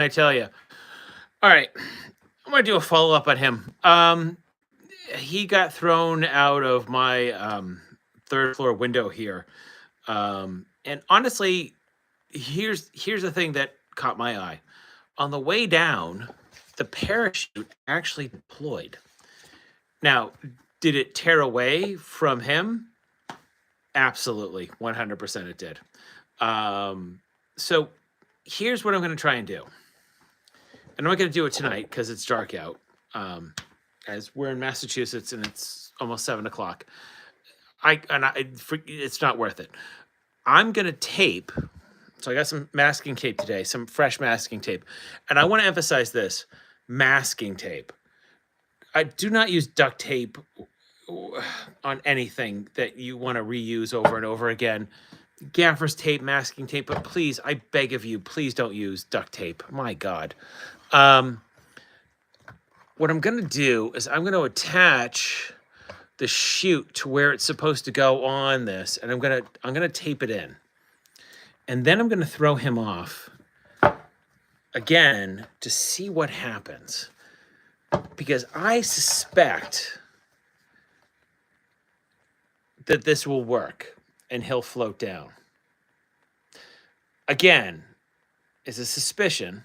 I tell you? All right, I'm gonna do a follow up on him. He got thrown out of my third floor window here, and honestly, here's the thing that caught my eye. On the way down, the parachute actually deployed. Now, did it tear away from him? Absolutely, 100% it did. So here's what I'm going to try and do. And I'm not going to do it tonight because it's dark out. As we're in Massachusetts and it's almost 7 o'clock. It's not worth it. I'm going to tape. So I got some masking tape today, some fresh masking tape. And I want to emphasize this, masking tape. I do not use duct tape on anything that you want to reuse over and over again. Gaffer's tape, masking tape, but please, I beg of you, please don't use duct tape. My God. What I'm going to do is I'm going to attach the chute to where it's supposed to go on this, and I'm going to tape it in. And then I'm going to throw him off again to see what happens. Because I suspect that this will work and he'll float down. Again, it's a suspicion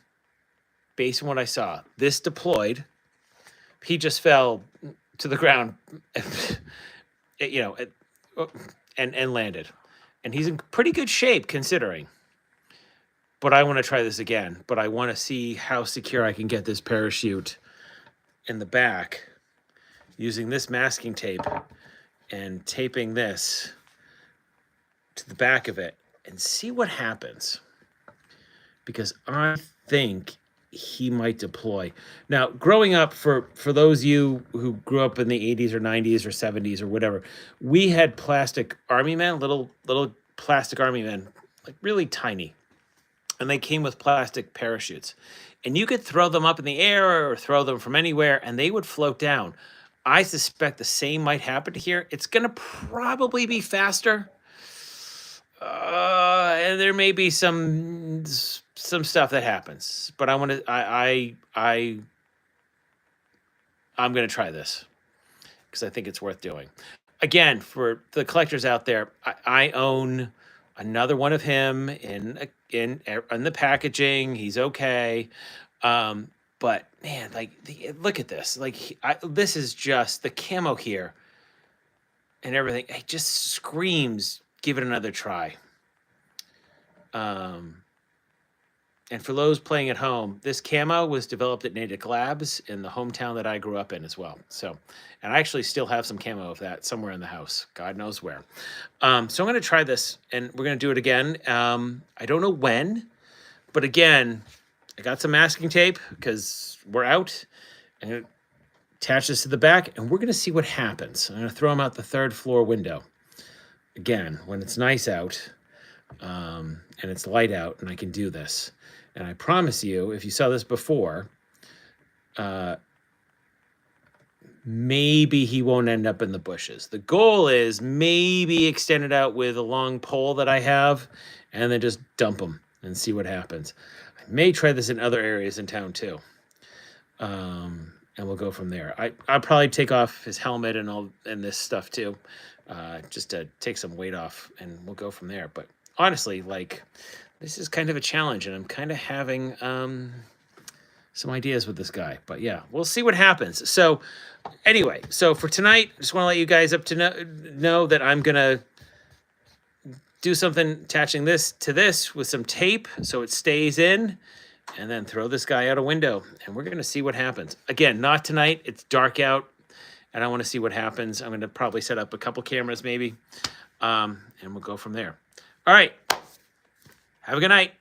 based on what I saw. This deployed. He just fell to the ground, and landed. And he's in pretty good shape considering. But I want to try this again. But I want to see how secure I can get this parachute in the back using this masking tape and taping this to the back of it and see what happens. Because I think he might deploy. Now, growing up, for those of you who grew up in the 80s or 90s or 70s or whatever, we had plastic army men, little plastic army men, like really tiny. And they came with plastic parachutes. And you could throw them up in the air or throw them from anywhere, and they would float down. I suspect the same might happen here. It's going to probably be faster. And there may be some stuff that happens. But I'm going to try this because I think it's worth doing. Again, for the collectors out there, I own another one of him in the packaging. He's okay. But man, like, look at this. Like, this is just the camo here and everything. It just screams, give it another try. And for those playing at home, this camo was developed at Natick Labs in the hometown that I grew up in as well. So, and I actually still have some camo of that somewhere in the house. God knows where. So I'm going to try this, and we're going to do it again. I don't know when, but again, I got some masking tape because we're out. I'm going to attach this to the back, and we're going to see what happens. I'm going to throw him out the third floor window. Again, when it's nice out, and it's light out, and I can do this. And I promise you, if you saw this before, maybe he won't end up in the bushes. The goal is maybe extend it out with a long pole that I have and then just dump him and see what happens. I may try this in other areas in town too. And we'll go from there. I'll probably take off his helmet and this stuff too, just to take some weight off, and we'll go from there. But honestly, like, this is kind of a challenge, and I'm kind of having some ideas with this guy. But yeah, we'll see what happens. So anyway, so for tonight, just want to let you guys up to know that I'm going to do something attaching this to this with some tape so it stays in, and then throw this guy out a window, and we're going to see what happens. Again, not tonight. It's dark out, and I want to see what happens. I'm going to probably set up a couple cameras maybe, and we'll go from there. All right. Have a good night.